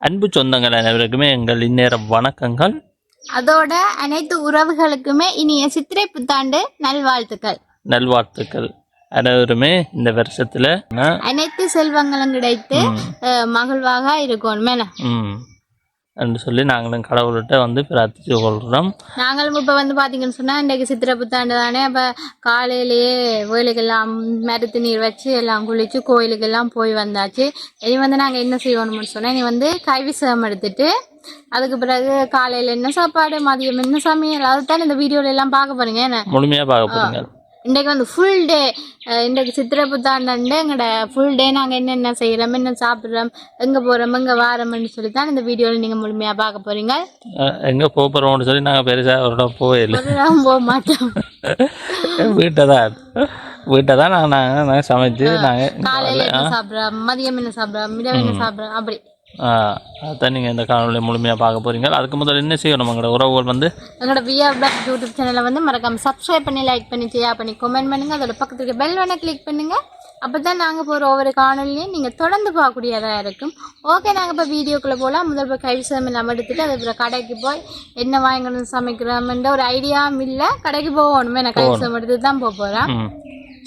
அன்பு சொந்தங்கள் அனைவருக்குமே எங்கள் இந்நேர வணக்கங்கள். அதோட அனைத்து உறவுகளுக்குமே இனிய சித்திரை புத்தாண்டு நல்வாழ்த்துக்கள். அனைவருமே இந்த வருஷத்துல அனைத்து செல்வங்களும் கிடைத்து மகிழ்வாக இருக்கணும் என்று சொல்லி நாங்களும் கடவுள்கிட்ட வந்து பிரார்த்திச்சு கொள்கிறோம். நாங்களும் இப்போ வந்து பார்த்தீங்கன்னு சொன்னால் இன்றைக்கு சித்திரை புத்தாண்டு தானே. அப்போ காலையிலேயே வேலைக்கெல்லாம் மருத்து நீர் வச்சு எல்லாம் குளித்து கோயிலுக்கெல்லாம் போய் வந்தாச்சு. இனி வந்து நாங்கள் என்ன செய்யணும்னு சொன்னால் இனி வந்து கைவிசகம் எடுத்துட்டு அதுக்கு பிறகு காலையில் என்ன சாப்பாடு, மதியம் என்ன சமையல், அதுதான் இந்த வீடியோல எல்லாம் பார்க்க போறீங்க. என்ன முழுமையாக பார்க்க போறீங்க. இன்றைக்கு வந்து ஃபுல் டே, இன்றைக்கு சித்திரை புத்தாண்டு எங்களோட ஃபுல் டே நாங்கள் என்னென்ன செய்கிறோம், என்ன சாப்பிட்றோம், எங்கே போகிறோம், எங்கே வாரோம்னு சொல்லி தான் இந்த வீடியோவில் நீங்கள் முழுமையாக பார்க்க போகிறீங்க. எங்கே போகிறோம்னு சொல்லி நாங்கள் பெருசாக ஒரு போகல, போக மாட்டோம். வீட்டை தான் நாங்கள் சமைச்சு நாங்கள் காலையில் என்ன சாப்பிட்றோம், மதியம் என்ன சாப்பிட்றோம், இரவு என்ன சாப்பிட்றோம், அப்படி அதான் நீங்கள் இந்த காணொலியை முழுமையாக பார்க்க போகிறீங்க. அதுக்கு முதல்ல என்ன செய்யணும், எங்களோட உறவுகள் வந்து எங்களோட விஆர் பிளாக் யூடியூப் சேனலை வந்து மறக்காமல் சப்ஸ்கிரைப் பண்ணி, லைக் பண்ணி, ஷேர் பண்ணி, கமெண்ட் பண்ணுங்கள். அதோட பக்கத்துக்கு பெல் வேணா கிளிக் பண்ணுங்கள். அப்போ தான் நாங்கள் போகிற ஒவ்வொரு காணொலியும் நீங்கள் தொடர்ந்து பார்க்கக்கூடியதாக இருக்கும். ஓகே, நாங்கள் இப்போ வீடியோக்குள்ளே போகலாம். முதல் போய் கைவிசம் இல்லாமல் எடுத்துகிட்டு அதுக்கப்புறம் கடைக்கு போய் என்ன வாங்கணும் சமைக்கிறோம்ன்ற ஒரு ஐடியாவும் இல்லை. கடைக்கு போகணுமே, நான் கைவிசம் எடுத்துட்டு தான் போகிறேன்.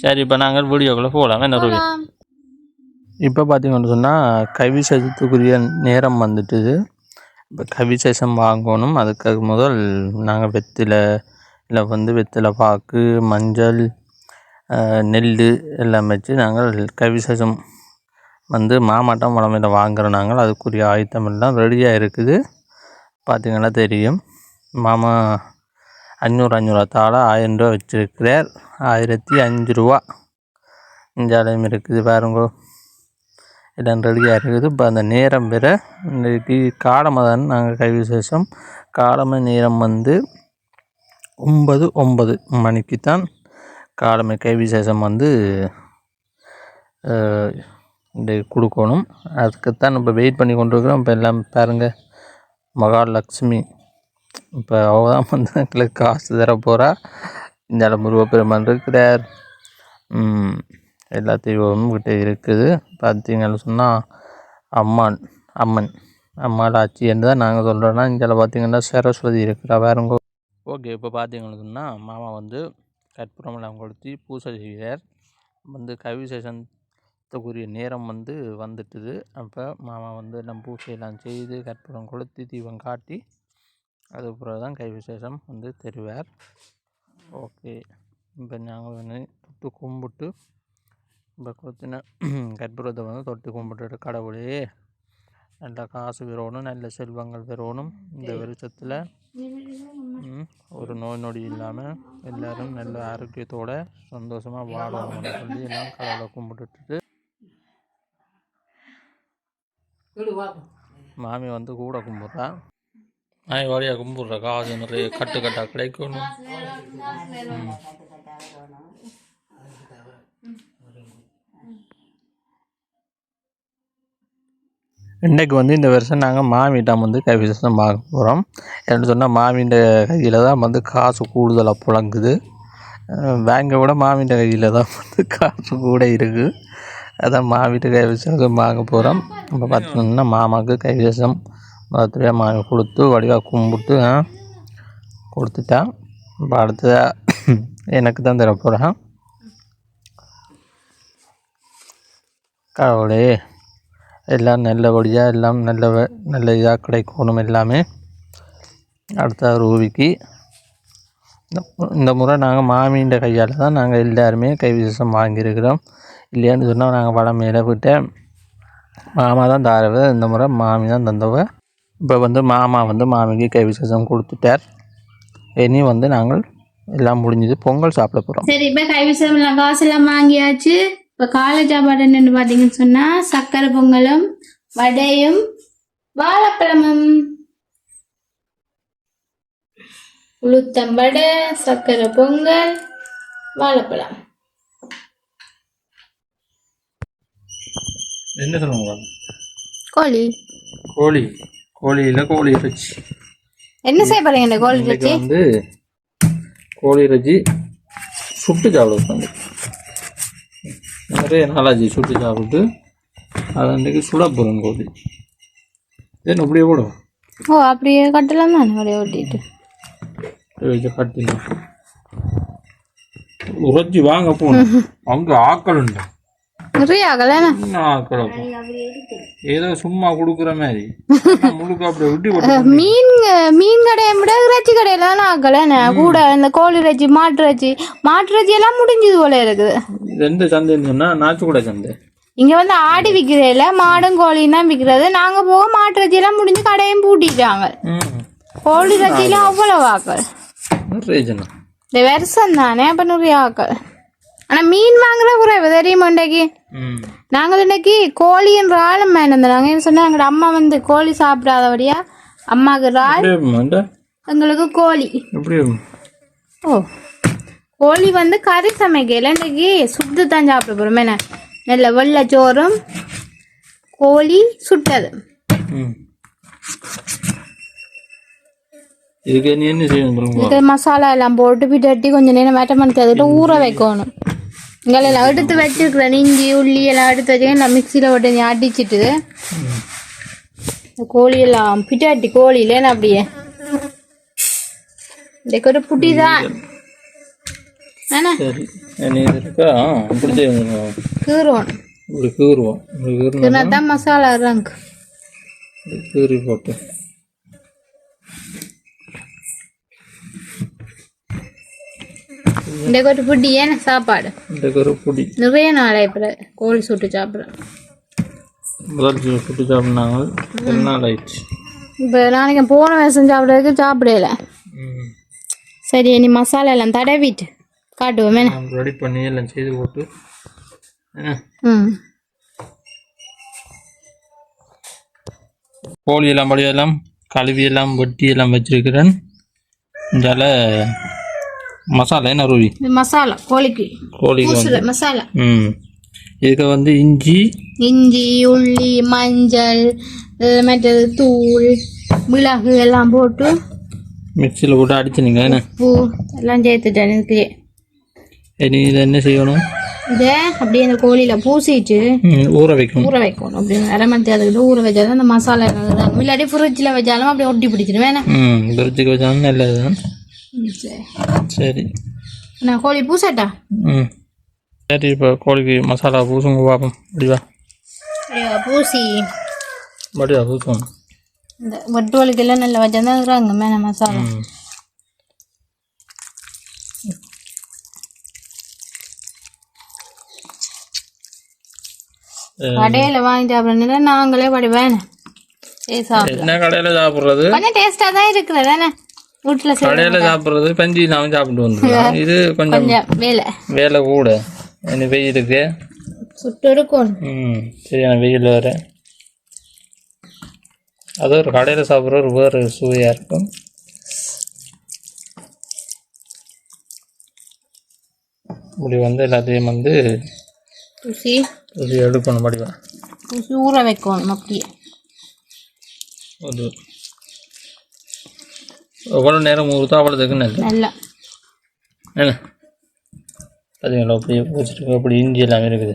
சரி, இப்போ நாங்கள் வீடியோக்குள்ளே போகலாம். என்ன இப்போ பார்த்தீங்கன்னு சொன்னால் கைவிசேஷத்துக்குரிய நேரம் வந்துட்டுது. இப்போ கைவிசேஷம் வாங்கணும். அதுக்கு முதல் நாங்கள் வெற்றிலை பாக்கு, மஞ்சள், நெல் எல்லாம் வச்சு நாங்கள் கைவிசேஷம் வந்து மாமாட்டம் வளமையில் வாங்குகிறோம். நாங்கள் அதுக்குரிய ஆயத்தம் எல்லாம் ரெடியாக இருக்குது. பார்த்திங்கன்னா தெரியும். மாமா 500 தாளை 1000 ரூபா வச்சுருக்கிறார். 1005 ரூபா இஞ்சாலையும் இருக்குது பாருங்க. இடம் ரெடியாக இருக்குது. இப்போ அந்த நேரம் வேறு இன்றைக்கு காலமாக தான் நாங்கள் கைவிசேஷம். காலமை நேரம் வந்து 9 மணிக்கு தான் காலமை கைவிசேஷம் வந்து கொடுக்கணும். அதுக்குத்தான் இப்போ வெயிட் பண்ணி கொண்டு இருக்கிறோம். இப்போ எல்லாம் பாருங்கள், மகாலட்சுமி இப்போ அவள் தான் வந்து எங்களுக்கு காசு தர போகிறா. இந்த முருகப்பெருமான் இருக்கிறார். எல்லா தெய்வமும் கிட்டே இருக்குது. பார்த்தீங்கன்னு சொன்னால் அம்மாள் ஆட்சி என்று தான் நாங்கள் சொல்கிறோன்னா. இங்கே பார்த்தீங்கன்னா சரஸ்வதி இருக்கிறா வேறுங்க. ஓகே, இப்போ பார்த்தீங்கன்னு சொன்னால் மாமா வந்து கற்பூரமெல்லாம் கொளுத்தி பூஜை செய்கிறார். வந்து கைவிசேஷத்துக்குரிய நேரம் வந்து வந்துட்டுது. அப்போ மாமா வந்து நம்ம பூஜையெல்லாம் செய்து கற்பூரம் கொளுத்தி தீபம் காட்டி அதுக்கப்புறம் தான் கைவிசேஷம் வந்து தருவார். ஓகே, இப்போ நாங்கள் வந்து தொட்டு கும்பிட்டு இப்போ கொத்தின கற்பூரத்தை வந்து தொட்டு கும்பிட்டுட்டு கடவுளே நல்ல காசு பெறணும், நல்ல செல்வங்கள் பெறணும், இந்த வருஷத்தில் ஒரு நோய் நொடி இல்லாமல் எல்லோரும் நல்ல ஆரோக்கியத்தோடு சந்தோஷமாக வாழணும்னு சொல்லி எல்லாம் கடவுளை கும்பிட்டுட்டு மாமி வந்து கூட கும்பிட்றா. நான் வழியாக கும்பிட்றேன். காசு நிறைய கட்டாக கிடைக்கணும். இன்றைக்கு வந்து இந்த வருஷம் நாங்கள் மாமியிடம் வந்து கைவிசேஷம் பார்க்க போகிறோம். என்று சொன்னால் மாமியின் கையில் தான் வந்து காசு கூடுதலாக புழங்குது. பேங்கை விட மாமியின் கையில் தான் வந்து காசு கூட இருக்குது. அதான் மாமிட்ட கைவிசேஷம் பார்க்க போகிறோம். இப்போ பார்த்தீங்கன்னா மாமாவுக்கு கைவிசேஷம் பர்த்டே மாமி கொடுத்து வடிவாக கும்பிட்டு கொடுத்துட்டான். இப்போ அடுத்ததாக எனக்கு தான் தர போகிறேன். கடவுளே எல்லாம் நல்லபடியாக எல்லாம் நல்ல இதாக கிடைக்கணும் எல்லாமே. அடுத்த ரூபிக்கு இந்த முறை நாங்கள் மாமியின் கையால் தான் நாங்கள் எல்லாருமே கைவிசேஷம் வாங்கியிருக்கிறோம். இல்லையான்னு சொன்னால் நாங்கள் வளமையில விட்டு மாமா தான் தாரவ. இந்த முறை மாமி தான் தந்தவ. இப்போ வந்து மாமா வந்து மாமிக்கு கைவிசேஷம் கொடுத்துட்டார். இனி வந்து நாங்கள் எல்லாம் முடிஞ்சது பொங்கல் சாப்பிட போகிறோம். சரி, இப்போ கைவிசேஷம் காசெல்லாம் வாங்கியாச்சு. இப்போ காலை சாப்பாடு என்னென்னு பார்த்தீங்கன்னு சொன்னால் சக்கரை பொங்கலும் வடையும் வாழைப்பழமும். உளுத்தம்படை, சக்கரை பொங்கல், வாழைப்பழம். என்ன சொல்லுங்க? கோழி இறைச்சி. என்ன செய்ய போறீங்க? கோழி இறைச்சி வந்து கோழி இறைச்சி சுட்டு சாப்பிடுவோம். நிறைய நாளாச்சு சுட்டு சாப்பிட்டு. அது அன்றைக்கு சுட போகிறோம் கோழி. என்ன அப்படியே போடும் ஓ அப்படியே கட்டலாம் தானே அப்படியே ஒட்டிட்டு கட்டிலாம் உரைச்சி வாங்க போகணும் அங்கே ஆக்கள் உண்டு நிறைய ஆகல ஆக்கள் ஏதோ சும்மா கொடுக்குற மாதிரி முழுக்க அப்படியே விட்டு மீன் கடையை விட இறைச்சி கடையில தானே ஆக்கல கூட இந்த கோழி இறைச்சி மாட்டு இறைச்சி எல்லாம் முடிஞ்சது போல இருக்குது. எந்த சந்தைன்னு சொன்னா நாச்சுக்கூட சந்தை. இங்க வந்து ஆடி விக்கிறதுல மாடும் கோழியும் தான் விக்கிறது. நாங்க போக மாட்டு இறைச்சி எல்லாம் முடிஞ்சு கடையும் பூட்டிட்டாங்க. கோழி இறைச்சிலாம் அவ்வளவு ஆக்கள் இந்த வருஷம் தானே அப்ப நிறைய ஆக்கள். ஆனா மீன் வாங்குற குறைவு தெரியுமா இன்றைக்கு. நாங்கள் இன்னைக்கு கோழி என்ற ஆளும் வேணுந்தாங்க. என்ன சொன்னா எங்களோட அம்மா வந்து கோழி சாப்பிடாதபடியா அம்மாவுக்கு இறால் எங்களுக்கு கோழி. ஓ கோழி வந்து கறி சமைக்கல இன்னைக்கு சுட்டு தான் சாப்பிட போறோம். என்ன நல்ல வெள்ளை சோறும் கோழி சுட்டது. இதுக்கு மசாலா எல்லாம் போட்டு பிட்டட்டி கொஞ்சம் நேரம் வேட்ட பண்ணி அதுக்கிட்ட ஊற வைக்கணும். இங்கெல்லாம் எடுத்து வச்சிருக்கிறேன். இஞ்சி உள்ளி எல்லாம் எடுத்து வச்சுக்கேன். நான் மிக்சியில் போட்டு அடிச்சிட்டு கோழியெல்லாம் பிட்டாட்டி கோழியில அப்படியே இதுக்கு ஒரு புட்டி தான் கீறுவோம் தான் மசாலா ரங்க் கீறி போட்டு இந்த ஒரு புடி ஏன்னா சாப்பாடு நிறைய நாளை இப்போ கோழி சுட்டு சாப்பிட்றேன். முதல் சுட்டு சாப்பிட்னாங்க நாள் ஆயிடுச்சு. இப்போ நாளைக்கு போன வருஷம் சாப்பிட்றதுக்கு சாப்பிடல. சரி நீ மசாலா எல்லாம் தடவிட்டு காட்டுவோமே ரெடி பண்ணி எல்லாம் செய்து போட்டு கோழி எல்லாம் படியெல்லாம் கழுவி எல்லாம் வெட்டி எல்லாம் வச்சிருக்கிறேன். இதால மசாலா என்ன ரூபி மசாலா கோழிக்கு மசாலா. இதுக்கு வந்து இஞ்சி உள்ளி மஞ்சள் மற்றது தூள் மிளகு எல்லாம் போட்டு மிக்சியில் போட்டு அடிச்சுனுங்க. உப்பு எல்லாம் சேர்த்துட்டேன். இதுக்கு இனி இதை என்ன செய்யணும் இதை அப்படியே அந்த கோழியில் பூசிட்டு ஊற வைக்கணும் அப்படின்னு அரை மணி அதுக்கிட்ட ஊற வச்சாதான் அந்த மசாலா இல்லாட்டி ஃப்ரிட்ஜில் வச்சாலும் அப்படியே ஒட்டி பிடிச்சிடும். வேணா ஃப்ரிட்ஜுக்கு வச்சாலும் நல்லதுதான். சரி நான் கோழி பூசட்டா. சரி இப்போ கோழிக்கு மசாலா பூசுங்க பார்ப்போம். அப்படிவா பூசி அப்படியா பூசுவோம். இந்த வட்டு வலிக்கெல்லாம் நல்லா வச்சாதான் இருக்கிறாங்க மேலே மசாலா. கடையில் வாங்கி சாப்பிட்றதுனால நாங்களே படி வேணும். என்ன கடையில் சாப்பிட்றது கொஞ்சம் டேஸ்டாக தான் இருக்குது தானே. வீட்டில் கடையில் சாப்பிட்றது பஞ்சு நாம சாப்பிட்டு வந்துடுவோம். இது கொஞ்சம் வேலை கூட எனக்கு வெயிலுக்கு சுட்டு இருக்கும். சரியான வெயில் வேறு. அது ஒரு கடையில் சாப்பிட்ற ஒரு வேறு சுவையாக இருக்கும். இப்படி வந்து எல்லாத்தையும் வந்து ஊசி எடுக்கணும். படிவா ஊசி ஊற வைக்கணும். அப்படியே அது எவ்வளோ நேரம் ஊறுதோ அவ்வளோதுக்கு நல்லா என்ன பார்த்தீங்களா. அப்படியே பூச்சிட்டு அப்படி இஞ்சி எல்லாமே இருக்குது.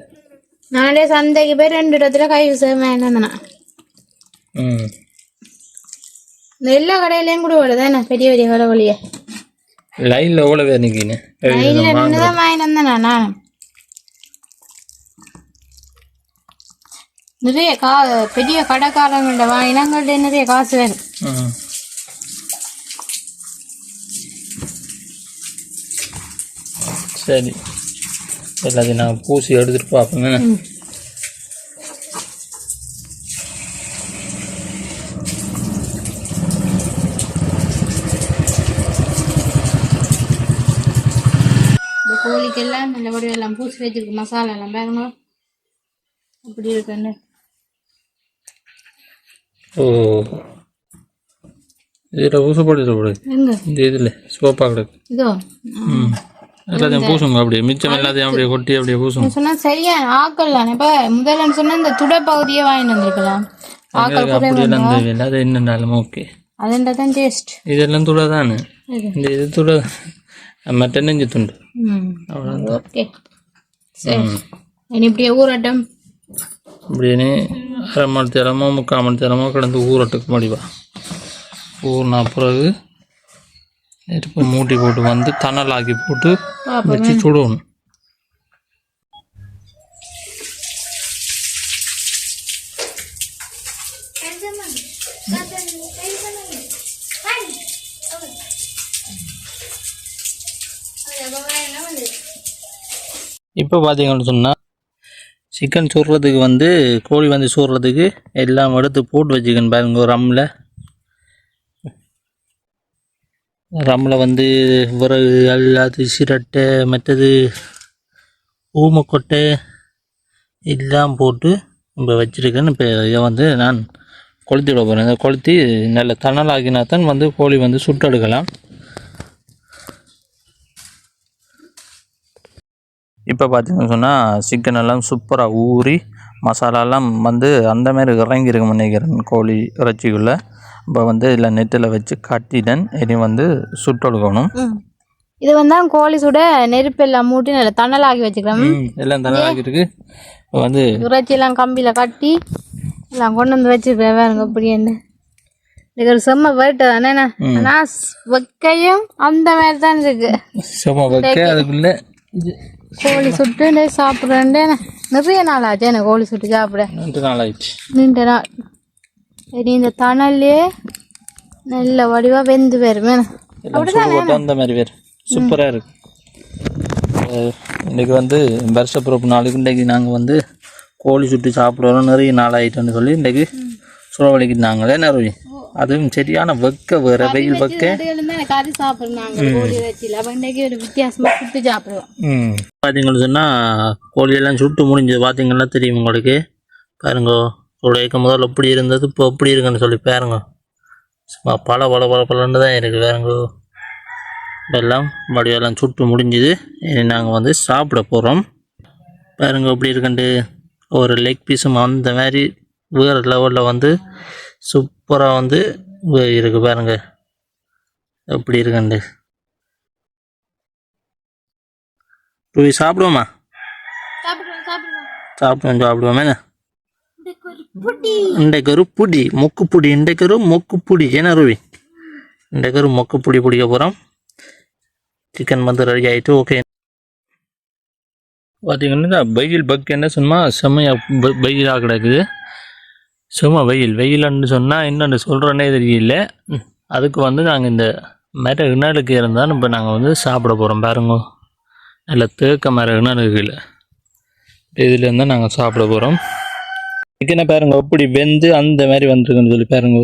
நானே சந்தைக்கு போய் 2 இடத்துல கை வேணாண்ணா. இந்த எல்லா கடையிலையும் கூட விடுதாண்ணா பெரிய பெரிய விலை வழிய லைனில் எவ்வளோ பேர் நிற்கின்னு தான் வாங்கிட்டு வந்தேண்ணா. நான் நிறைய பெரிய கடைக்காரங்கள்ட்ட வாங்கினாங்கள்ட்ட நிறைய காசு வேணும். சரி எல்லாத்தையும் நான் பூசி எடுத்துகிட்டு பார்ப்பேங்க. இந்த கோழிக்கெல்லாம் நல்லபடியாக எல்லாம் பூசி வச்சிருக்கு. மசாலா எல்லாம் பேக்கணும். அப்படி இருக்குன்னு இதில் பூச போட்டு இந்த இதில் சோப்பாக கிடக்கு. இதோ எல்லாத்தையும் பூசுங்க. அப்படியே மிச்சம் எல்லாத்தையும் அப்படியே கொட்டி அப்படியே பூசுங்க. சொன்னா சரியா ஆக்கலாம். இப்ப முதல்ல சொன்னா இந்த துடை பகுதியை வாங்கிட்டு வந்திருக்கலாம். அப்படியெல்லாம் அது என்னன்னாலும் ஓகே. அதுன்றதான் டேஸ்ட். இதெல்லாம் துடை தானே. இந்த இது துடை மற்ற நெஞ்சு துண்டு அவ்வளோதான். ஓகே சரி இனி இப்படியே ஊறட்டும். இப்படியே அரை மணி நேரமோ 3/4 மணி நேரமோ கிடந்து ஊறட்டுக்கு முடிவா. ஊறின பிறகு நெருப்பை மூட்டி போட்டு வந்து தணலாக்கி போட்டு வச்சு சுடணும். இப்போ பார்த்தீங்கன்னு சொன்னால் சிக்கன் சுடுறதுக்கு வந்து கோழி வந்து சுடுறதுக்கு எல்லாம் எடுத்து போட்டு வச்சுக்கணும் பாருங்க. ரம்மில் வந்து விறகு அல்லாது சிரட்டை மற்றது ஊமக்கொட்டை எல்லாம் போட்டு இப்போ வச்சுருக்கேன். இப்போ இதை வந்து நான் கொளுத்தி விட போகிறேன். இதை கொளுத்தி நல்ல தணலாகினா தான் வந்து கோழி வந்து சுட்டெடுக்கலாம். இப்போ பார்த்தீங்கன்னு சொன்னால் சிக்கன் எல்லாம் சூப்பராக ஊறி மசாலாலாம் வந்து அந்த மாதிரி இறங்கியிருக்க நினைக்கிறேன் கோழி இறைச்சிக்குள்ளே. இப்போ வந்து இதில் நெட்டில் வச்சு கட்டிடன் இனி வந்து சுட்டெடுக்கணும். இது வந்து கோழி சுட நெருப்பு எல்லாம் மூட்டி நல்லா தணலாகி வச்சுக்கலாம். எல்லாம் தணலாகி இருக்கு. இப்போ வந்து இறைச்சியெல்லாம் கம்பியில் கட்டி எல்லாம் கொண்டு வந்து வச்சுருக்கேன். வேறுங்க அப்படின்னு இதுக்கு ஒரு செம்ம வேட்டு தானே. ஆனால் வைக்கையும் அந்த மாதிரி தான் இருக்கு. செம்ம வைக்க அதுக்குள்ளே கோழி சுட்டு சாப்பிட்றேன். நிறைய நாள் ஆச்சு எனக்கு கோழி சுட்டு சாப்பிட. 2 நாள் ஆயிடுச்சு. 2 நாள். சரி இந்த தணல்லே நல்ல வடிவாக வெந்து வரும். அப்படிதான் அந்த மாதிரி வேறு சூப்பராக இருக்கு. இன்றைக்கி வந்து வருஷப்பிறப்பு நாளுக்கு இன்றைக்கி நாங்கள் வந்து கோழி சுட்டு சாப்பிடுவோம். நிறைய நாள் ஆகிட்டோன்னு சொல்லி இன்றைக்கி சுழவழிக்கிட்டாங்களே நிறைய. அதுவும் சரியான வெக்க வேறு வெயில் வெக்க கறி சாப்பிட்றாங்க கோழி இறைச்சியில். அப்போ இன்றைக்கி ஒரு வித்தியாசமாக சுட்டு சாப்பிடுவோம். பார்த்தீங்கன்னு சொன்னால் கோழியெல்லாம் சுட்டு முடிஞ்சது பார்த்தீங்கன்னா தெரியும் உங்களுக்கு. பாருங்க சுடைக்க முதல்ல எப்படி இருந்தது இப்போ எப்படி இருக்குன்னு சொல்லி பாருங்க. சும்மா பல பலன்னு தான் இருக்குது. பாருங்க எல்லாம் வடிவெல்லாம் சுட்டு முடிஞ்சுது. இனி நாங்கள் வந்து சாப்பிட போகிறோம். பாருங்க எப்படி இருக்குன்ட்டு ஒரு லெக் பீஸும் அந்த மாதிரி வேறு லெவலில் வந்து சூப்பராக வந்து இருக்குது. பாருங்க எப்படி இருக்குன்ட்டு. போய் சாப்பிடுவோமா? சாப்பிடுவோமே. இன்றைக்கு ஒரு புடி மொக்கு புடி. இன்றைக்கு ஒரு மொக்கு புடி ஏன்னா ரூபி இன்றைக்கு ஒரு மொக்கு புடி பிடிக்க போகிறோம். சிக்கன் வந்து ரெடி ஆகிட்டு ஓகே. பார்த்தீங்கன்னா வெயில் பக் என்ன சொன்னா செம்மையாக வெயிலாக கிடக்குது. சும்மா வெயில்னு சொன்னால் என்னென்னு சொல்கிறேன்னே தெரியல. அதுக்கு வந்து நாங்கள் இந்த மிளகு இருந்தால் இப்போ நாங்கள் வந்து சாப்பிட போகிறோம். பாருங்க நல்ல தேக்க மிளகுன்னு இருக்குல்ல, இதில் இருந்தால் நாங்கள் சாப்பிட போகிறோம். சிக்கனை பாருங்க எப்படி வெந்து அந்த மாதிரி வந்துருக்குன்னு சொல்லி பாருங்க.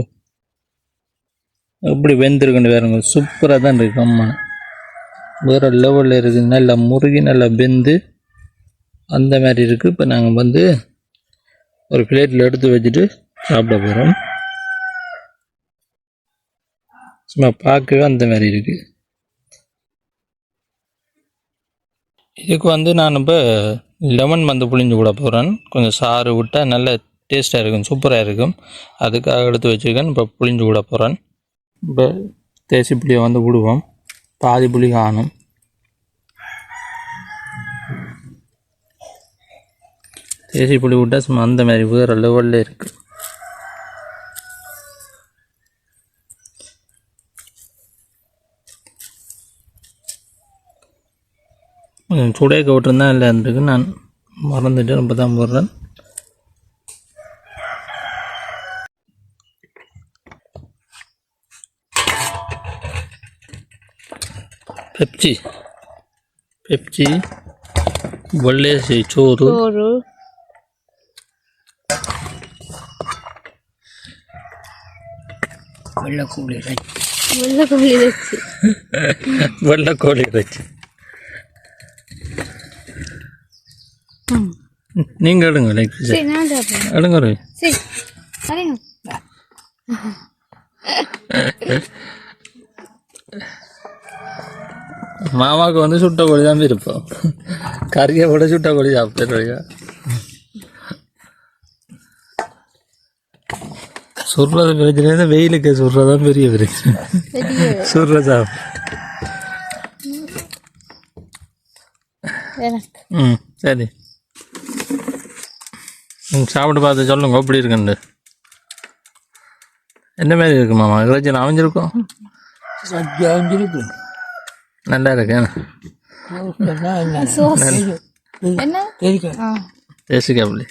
எப்படி வெந்திருக்குன்னு பாருங்க. சூப்பராக தான் இருக்குது. அம்மா வேறு லெவலில் இருக்குது. நல்லா முருகி நல்லா வெந்து அந்த மாதிரி இருக்குது. இப்போ நாங்கள் வந்து ஒரு பிளேட்டில் எடுத்து வச்சுட்டு சாப்பிட போகிறோம். சும்மா பார்க்கவே அந்த மாதிரி இருக்குது. இதுக்கு வந்து நான் இப்போ லெமன் வந்து புளிஞ்சு விட போகிறேன். கொஞ்சம் சாறு விட்டால் நல்ல டேஸ்ட்டாக இருக்கும், சூப்பராக இருக்கும். அதுக்காக எடுத்து வச்சுருக்கேன். இப்போ புளிஞ்சு விட போகிறேன். இப்போ தேசி புளியை வந்து விடுவோம். பாதி புளி காணும். தேசி புளி விட்டால் சும்மா அந்த மாதிரி வேறு லெவலில் இருக்குது. கொஞ்சம் சுடையக்க விட்டுருந்தா இல்லை இருந்துருக்கு. நான் மறந்துட்டு ரொம்ப தான் போடுறேன். பெப்சி வெள்ளேசி சோறு வெள்ளைக்கோழி இறைச்சி. நீங்க எடுங்க எடுங்க. மாமாவுக்கு வந்து சுட்ட கோழி தான் இருப்போம். கறியை விட சுட்ட கோழி சாப்பிட்டு சுடுறது பிரச்சனை. வெயிலுக்கு சுடுறதான் பெரிய பிரச்சனை. சுடுற சாப்பிட்டு சரி சாப்பிட்டு பார்த்து சொல்லுங்க எப்படி இருக்குன்னு. என்ன மாதிரி இருக்கு மாமா? இறைச்சி அமைஞ்சிருக்கும். நல்லா இருக்கு. என்ன தேசிக்காப்புளி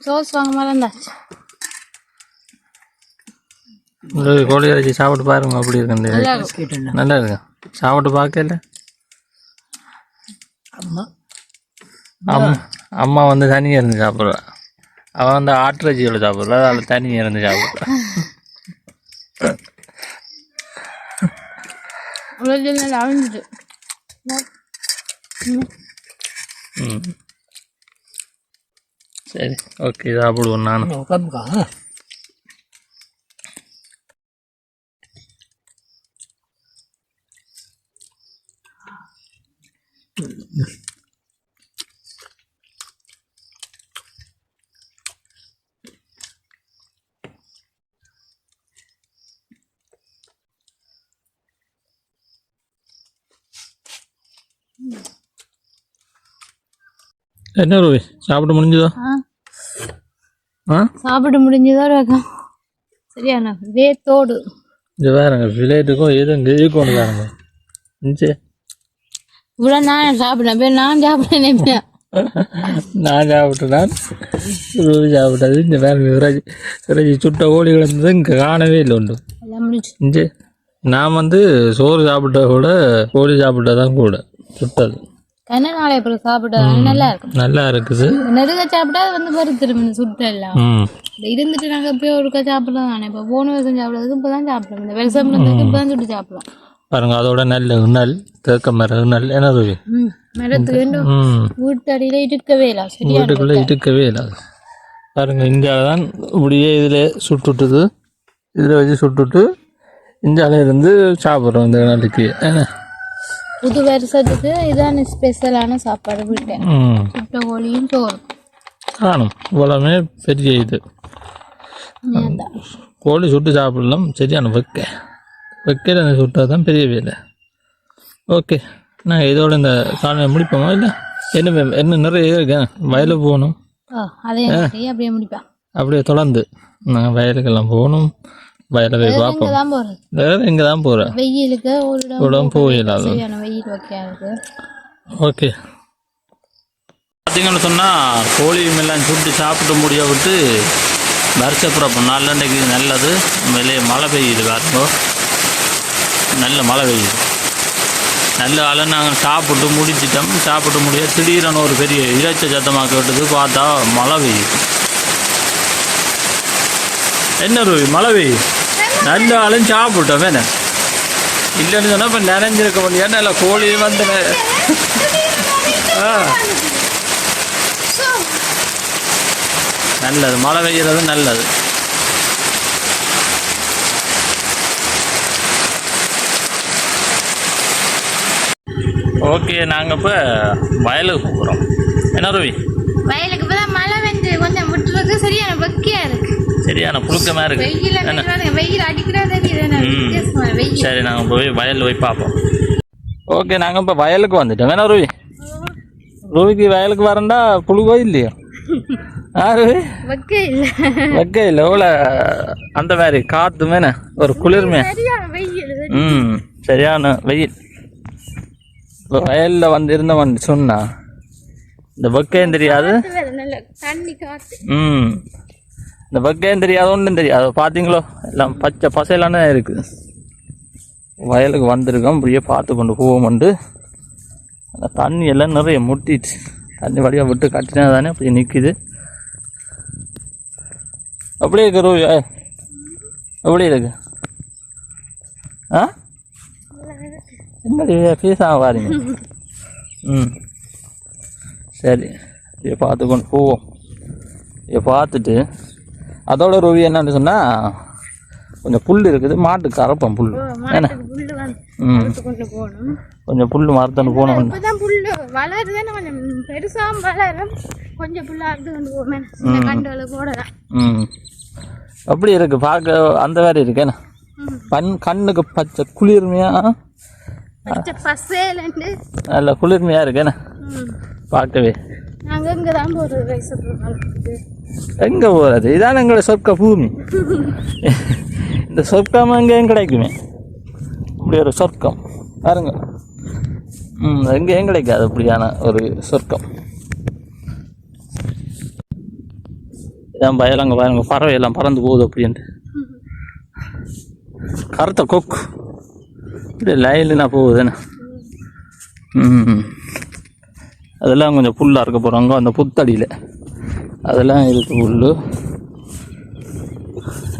சோஸ் வாங்க மாதிரி இருந்தாச்சு. கோழி இறைச்சி சாப்பிட்டு பாருங்க அப்படி இருக்குன்னு. நல்லா இருக்கு. சாப்பிட்டு பார்க்கல. அம்மா வந்து தனியாக இருந்து சாப்பிட்றா. அவன் வந்து ஆட்டிறைச்சியோட சாப்பிட்றா, அதில் தனியாக இருந்து சாப்பிட்றான். சரி ஓகே சாப்பிடுவோம். நானும் என்ன ரூபி சாப்பிட்டு முடிஞ்சதோ? சாப்பிட்டு முடிஞ்சதோ இருக்கும். சரியான வேத்தோடு இது வேறுங்க விளையாட்டுக்கும் எதுவும் இருக்கும் வேறுங்க. இவ்வளோ நான் சாப்பிட்டேன். நான் சாப்பிட்டேன். நான் சாப்பிட்டேன். ரூபி சாப்பிட்டது. இந்த வேறு இறைச்சி சுட்ட கோழி கிடந்தது இங்கே காணவே இல்லை உண்டு. இஞ்சி நான் வந்து சோறு சாப்பிட்ட கூட கோழி சாப்பிட்டதான் கூட சுட்டது. நாளை அப்புறம் சாப்பிட்டா நல்லா இருக்கும். நல்லா இருக்குது. நெருங்க சாப்பிட்டா அது வந்து பரு திரும்ப சுட்ட எல்லாம் இருந்துட்டு நாங்கள் எப்பயோ ஒருக்கா சாப்பிடலாம் தானே. இப்போ போன வருஷம் சாப்பிட்றதுக்கு இப்போ தான் சாப்பிடலாம். இந்த வருஷம் இப்போ தான் சுட்டு சாப்பிடலாம் பாருங்க. அதோட நல்ல நல் தேக்க மரம் நல் என்ன ரூபி மரத்துக்கு வீட்டடியில் இருக்கவே இல்லை. வீட்டுக்குள்ளே இருக்கவே இல்லை. பாருங்க இந்தியாவில் தான் இப்படியே இதில் சுட்டுட்டுது. இதில் வச்சு சுட்டுட்டு இந்தியாவில் இருந்து சாப்பிட்றோம் இந்த நாளைக்கு. ஏன்னா புது வருஷத்துக்கு இதான ஸ்பெஷலான சாப்பாடு வீட்டேன். சுட்ட கோழியும் சோறும் காணும். இவ்வளவுமே பெரிய இது கோழி சுட்டு சாப்பிடலாம். சரியான வைக்கையில் சுட்டால் தான் பெரிய வேலை. ஓகே நாங்கள் இதோட இந்த காலையை முடிப்போமா? இல்லை என்ன நிறைய இருக்கேன். வயலுக்கு போகணும். அப்படியே முடிப்பேன். அப்படியே தொடர்ந்து நாங்கள் வயலுக்கெல்லாம் போகணும். வயலை போய் பார்ப்போம். வேற எங்கே தான் போகிறேன். வெயிலுக்கு உடம்பு போயிடாது. ஓகே பார்த்தீங்கன்னு சொன்னால் கோழி எல்லாம் சுட்டு சாப்பிட்டு முடிய விட்டு வருஷப்புறம் நாளன்னைக்கு நல்லது. வெளியே மழை பெய்யுது. பாருங்க நல்ல மழை பெய்யுது. நல்ல காலை நாங்கள் சாப்பிட்டு முடிச்சிட்டோம். சாப்பிட்டு முடிய திடீரென ஒரு பெரிய இறைச்ச சத்தமாக கேட்டது. பார்த்தா மழை பெய்யுது. என்ன ரூபி மழை பெய்யுது. நல்ல ஆளும் சாப்பிட்டோம். வேணா இல்லைன்னு சொன்னால் இப்போ நினைஞ்சிருக்க முடியாது. நல்ல கோழி வந்து நல்லது. மழை பெய்கிறது நல்லது. ஓகே நாங்கள் இப்போ வயலுக்கு போகிறோம். என்ன ரூபி வயலுக்கு இப்போ தான் மழை வந்து கொஞ்சம் விட்டுருக்கு. சரியான பக்கியாக இருக்குது. சரியான புழுக்கமாக இருக்குது. வெயில் அடிக்கிறது. சரி நாங்கள் போய் வயலில் போய் பார்ப்போம். ஓகே நாங்கள் இப்போ வயலுக்கு வந்துட்டோம். வேணா ரூபி ரூபிக்கு வயலுக்கு வரண்டா புழுகோ இல்லையோ? ரூபி வைக்க இல்லை. எவ்வளோ அந்த மாதிரி காற்று மேன ஒரு குளிர்மே. சரியான வெயில். இப்போ வயலில் வந்து இருந்தவன் சொன்னா இந்த வைக்கையும் தெரியாது. இந்த வைக்கையும் தெரியாது. ஒன்றும் தெரியாது. பார்த்தீங்களோ எல்லாம் பச்சை பசையிலான இருக்குது. வயலுக்கு வந்திருக்கோம். இப்படியே பார்த்து கொண்டு போவோம்ண்டு. அந்த தண்ணி எல்லாம் நிறைய முட்டிச்சு. தண்ணி வழியாக விட்டு கட்டினா தானே அப்படி நிற்கிது. அப்படியே இருக்கு ரூபி. எப்படி இருக்கு? என்னடி ஃபீஸாக வாரிங்க. சரி இதை பார்த்து கொண்டு போவோம். இதை பார்த்துட்டு அதோட ரூபி என்னன்னு சொன்னால் கொஞ்சம் புல் இருக்குது. மாட்டுக்கு அரைப்போம் புல். ஏன்னா கொஞ்சம் புல் மரத்தண்டு போனோம். அப்படி இருக்கு பார்க்க. அந்த மாதிரி இருக்கு. என்ன கண்ணுக்கு பச்சை குளிர்மையா நல்ல குளிர்மையா இருக்கு. என்ன பார்க்கவே நாங்கள் இங்கே தான் போகிறது ரைஸ். எங்கே போகிறது? இதான் எங்களோட சொர்க்க பூமி. இந்த சொர்க்கம் எங்கேயும் கிடைக்குமே, இப்படி ஒரு சொர்க்கம் பாருங்க. எங்கேயும் கிடைக்காது அப்படியான ஒரு சொர்க்கம். இதான் பயலங்க பாருங்க, பறவை எல்லாம் பறந்து போகுது அப்படின்ட்டு. கருத்த கொக்கு இப்படி லைன்ல போகுதுன்னு. அதெல்லாம் கொஞ்சம் புல்லாக இருக்க போகிறாங்க அந்த புத்தடியில். அதெல்லாம் இருக்கு புல்லு.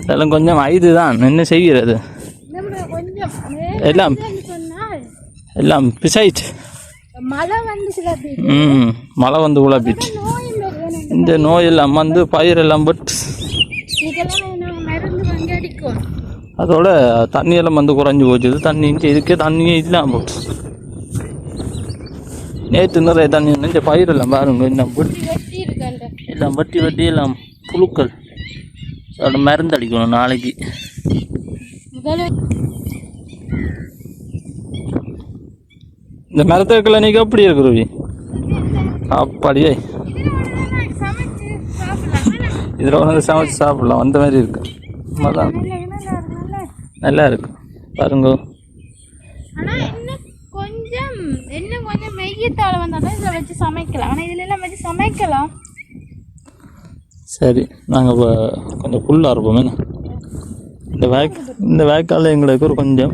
அதெல்லாம் கொஞ்சம் ஐது தான் என்ன செய்கிறது. எல்லாம் எல்லாம் பிசைட் மழை மழை வந்து உழப்பிட்டு இந்த நோயெல்லாம் வந்து பயிரெல்லாம் பட்டு அதோட தண்ணியெல்லாம் வந்து குறைஞ்சி போச்சுது. தண்ணி இதுக்கே தண்ணியே இல்லாமல் போச்சு. நேற்று நிறைய தண்ணி இந்த பயிரெல்லாம் பாருங்க எல்லாம் எல்லாம் வட்டி வட்டி எல்லாம் புழுக்கள். அதோட மருந்து அடிக்கணும் நாளைக்கு. இந்த மரத்துக்குள்ள நீங்க எப்படி இருக்குருவி அப்படியே இதில் ஒன்று சமைச்சு சாப்பிடலாம். அந்த மாதிரி இருக்கு, நல்லா இருக்கு பாருங்க. கொஞ்சம் மெய்யத்தால வந்தால் இதில் வச்சு சமைக்கலாம். ஆனால் இதில் எல்லாம் வச்சு சமைக்கலாம். சரி, நாங்கள் இப்போ கொஞ்சம் ஃபுல்லாக இருப்போம். இந்த வேக்காலில் எங்களுக்கு ஒரு கொஞ்சம்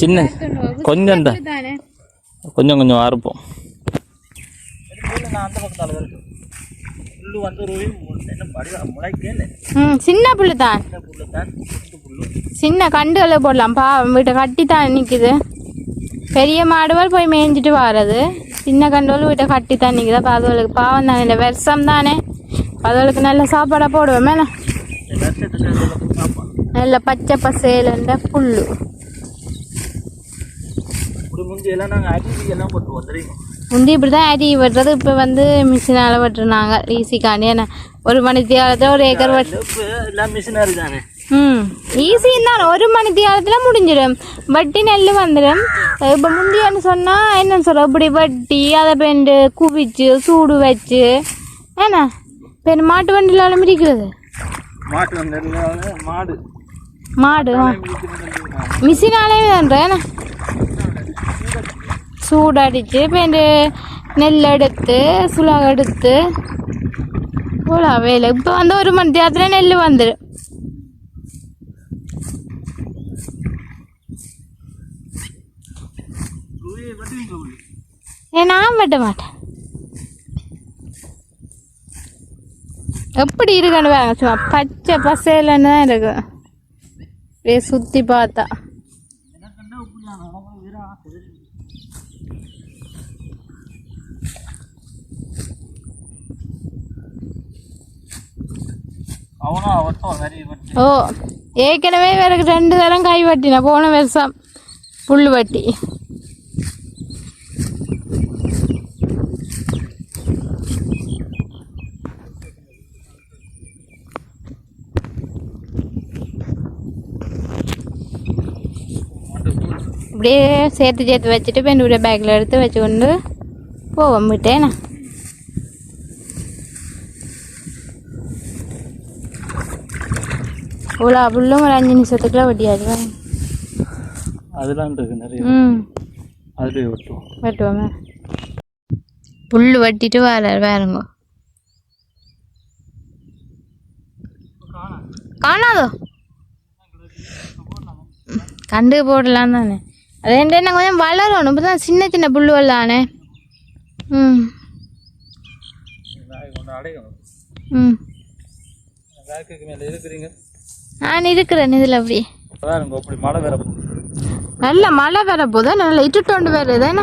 சின்ன கொஞ்சம் கொஞ்சம் கொஞ்சம் அறுப்போம். சின்ன புல்லு தான், சின்ன கண்டுகளை போடலாம். வீட்டை கட்டி தான் நிற்குது. பெரிய மாடுகள் போய் மேய்ஞ்சிட்டு வர்றது, சின்ன கண்டுகள் வீட்டை கட்டி தான் நிற்குது. அப்போ அதுகளுக்கு பாவம் தானே, இந்த வருஷம் தானே, அதுகளுக்கு நல்ல சாப்பாடாக போடுவோம். மேலே நல்ல பச்சை பசேலுன்ற புல்லு. முந்தி இப்படி தான் அடி வெட்டுறது. இப்போ வந்து மிஷினால் வெட்டுனாங்க ஈஸிக்காண்டி. ஏன்னா ஒரு மணி தியாலத்தில் ஒரு ஏக்கர் வெட்டு ஈஸின்னு தான். ஒரு மணி தியாலத்தில் முடிஞ்சிடும், வட்டி நெல் வந்துடும். இப்போ முந்தியான்னு சொன்னால் என்ன சொல்கிறோம், இப்படி வட்டி அதை பெண்டு குவிச்சு சூடு வச்சு ஏன்னா பெண் மாட்டு வண்டியிலால மிதிக்கிறது. மாடு மிஷினாலே தான்ற ஏன்னா சூடடிச்சு பெண்டு நெல் எடுத்து சுலாக எடுத்து போல வேலை. இப்போ வந்து ஒரு மணி நேரத்தில் நெல் வந்துடும். நான் வெட்ட மாட்டேன். எப்படி இருக்குன்னு பாருங்க, சும்மா பச்சை பசேலன்னு தான் இருக்கு. அப்படியே சுற்றி பார்த்தா ஓ ஏற்கனவே வேற 2 தரம் காய் வட்டினா போன வருஷம் புல் வட்டி. அப்படியே சேர்த்து வச்சுட்டு பெண்ணுடைய பேக்கில் எடுத்து வச்சு கொண்டு போவோம் விட்டேண்ணா. இவ்வளோ புல்லும் ஒரு 5 நிமிஷத்துக்குள்ள வட்டியாச்சு. அதெல்லாம் இருக்கு நிறைய. அதுலேயே வெட்டுவோமே. புல் வட்டிட்டு வேறுங்க காணாதோ கண்டு போடலாம் தானே. அது என்ன கொஞ்சம் வளரணும். இப்போ தான் சின்ன சின்ன புல்லுவல் தானே. நான் இருக்கிறேன் இதில். அப்படி நல்ல மழை வர போதா, நல்ல இட்டுட்டோண்டு வருது என்ன.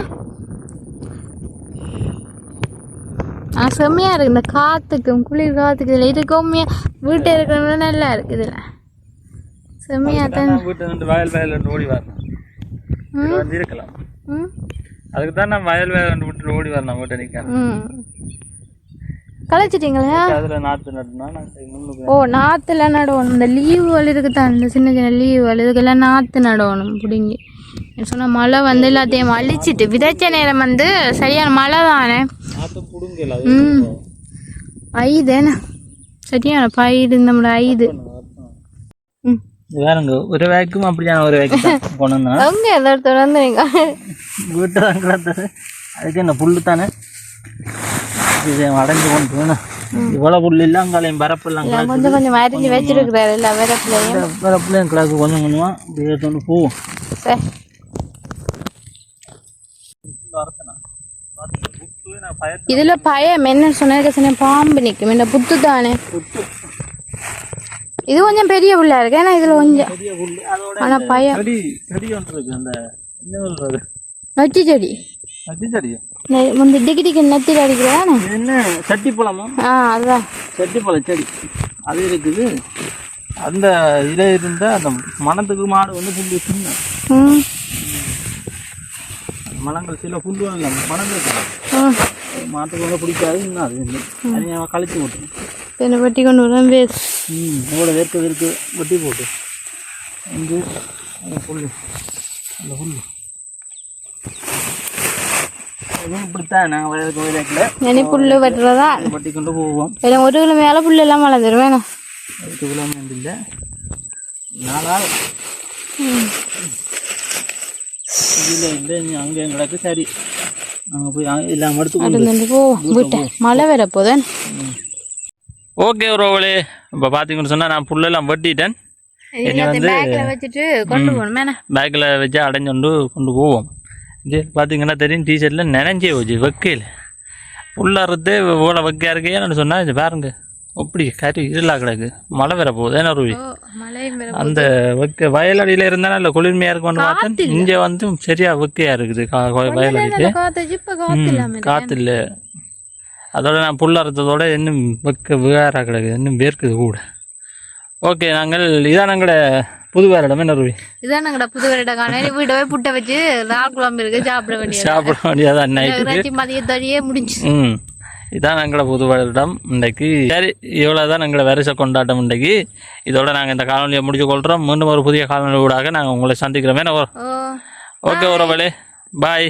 செம்மையாக இருக்குது இந்த காற்றுக்கும் குளிர் காற்றுக்கு. இதில் இருக்கவும் வீட்டை இருக்கிறவங்க நல்லா இருக்குது. இதில் செம்மையாக தான் ஓடி வரணும். இருக்கலாம் அதுக்கு தான் நான் வயல் வேலை விட்டு ஓடி வரணும். வீட்டை நிற்கணும். களைச்சிட்டிங்களா? அதில் நாற்று நட்டுனா. ஓ நாற்றுல நடணும். இந்த லீவுகள் இருக்குதான், இந்த சின்ன சின்ன லீவுகள் இதுக்கெல்லாம் நாற்று நடணும் பிடிங்கி. சொன்னால் மழை வந்து எல்லாத்தையும் அழிச்சிட்டு விதைச்ச நேரம் வந்து சரியான மழை தானே. ஆற்ற பிடுங்கல ஐதேண்ணா சரியான பயிர் நம்மளோட ஐது வேறங்க ஒரு வேக்கும் அப்படியான ஒரு வேக்கு போனோம்னா அங்கே எதோ வந்து நீங்கள் வீட்டை தான் கிடந்தது அதுக்கு என்ன புல்லு தானே இது அடைஞ்சு கொண்டு வேணும் இவ்வளோ புல் இல்லை அங்காலையும் பரப்புலாம் கொஞ்சம் கொஞ்சம் அரிஞ்சு வச்சிருக்கிறாரு இல்லை பரப்புலையும் கிளாஸு கொஞ்சம் கொஞ்சமாக இப்படி எடுத்து போவோம் சரி இதுல பயம் என்ன சொன்ன பாம்பு நிற்கும் இந்த புத்து தானே இது கொஞ்சம் பெரிய புல்லா இருக்கு ஏன்னா இதுல கொஞ்சம் ஆனா பயம் நொச்சி செடி முந்தி டிகிரிக்கு நெத்தில அடிக்கிறதானே என்ன சட்டி பழமா அதுதான் சட்டி பழ செடி அது இருக்குது அந்த இதில் இருந்த அந்த மனத்துக்கு மாடு வந்து புல்லு சின்ன மலங்கள் சில புல்லு இல்லை மனங்கள் மாட்டுக்கு வந்து பிடிக்காது இன்னும் அது தனியாக கழிச்சு போட்டு என்ன வெட்டி கொண்டு வரேன் வேஸ் எவ்வளோ வேர்க்கு வெட்டி போட்டு வந்து அந்த புல்லு அந்த புல்லு இப்படித்தான் நாங்கள் வயலுக்கு புல்லு வெட்டுறதா வெட்டி கொண்டு போவோம் ஒரு கிலோ மேலே புல்லு எல்லாம் வளர்ந்துடும் வேணும் 1 கிலோமீட்டர் இல்லை 4 ஆள் இல்லை இல்லை அங்கே எங்களுக்கு சரி நாங்கள் போய் எல்லாம் எடுத்து மழை வர போதேன் ஓகே ரோவலே இப்போ பார்த்தீங்கன்னு சொன்னால் நான் புல்லெல்லாம் வெட்டிட்டேன் இனி வந்து வச்சுட்டு கொண்டு போகணும் பேக்கில் வச்சு அடைஞ்சு கொண்டு போவோம் இது பார்த்தீங்கன்னா தெரியும் டீஷர்ட்டில் நினைஞ்சே போச்சு வைக்கையில் புல்லாறது இவ்வளோ வைக்கையா இருக்கே நான் சொன்னால் இது பாருங்க அப்படி கறி இருளா கிடக்கு மழை வர போகுது ஏன்னா ரூபி அந்த வைக்க வயலடியில் இருந்தால் நல்ல குளிர்மையாக இருக்கும்னு பார்த்தேன் இங்கே வந்து சரியா வைக்கையா இருக்குது வயலடியில் காற்று இல்லை அதோட நான் புல்லறுத்ததோட இன்னும் வைக்க வேறாக கிடக்குது இன்னும் வேர்க்குது கூட ஓகே நாங்கள் இதான் எங்களோட புது வேறிடம் என்ன ரூபி இதான் எங்களோட புது வேறிடம் வீட்டை போய் புட்டை வச்சு ரால் குழம்பு இருக்கு சாப்பிட வேண்டியதான் நைட்டு மதியத்தோடையே முடிஞ்சு இதான் எங்களோட புது வருடம் இன்றைக்கு சரி இவ்வளோதான் எங்களை வருஷ கொண்டாட்டம் இன்றைக்கு இதோட நாங்கள் இந்த காலநிலையை முடிச்சு கொள்கிறோம் மீண்டும் ஒரு புதிய காலநிலை ஊடாக நாங்கள் உங்களை சந்திக்கிறோமே ஓகே உறவுகளே பாய்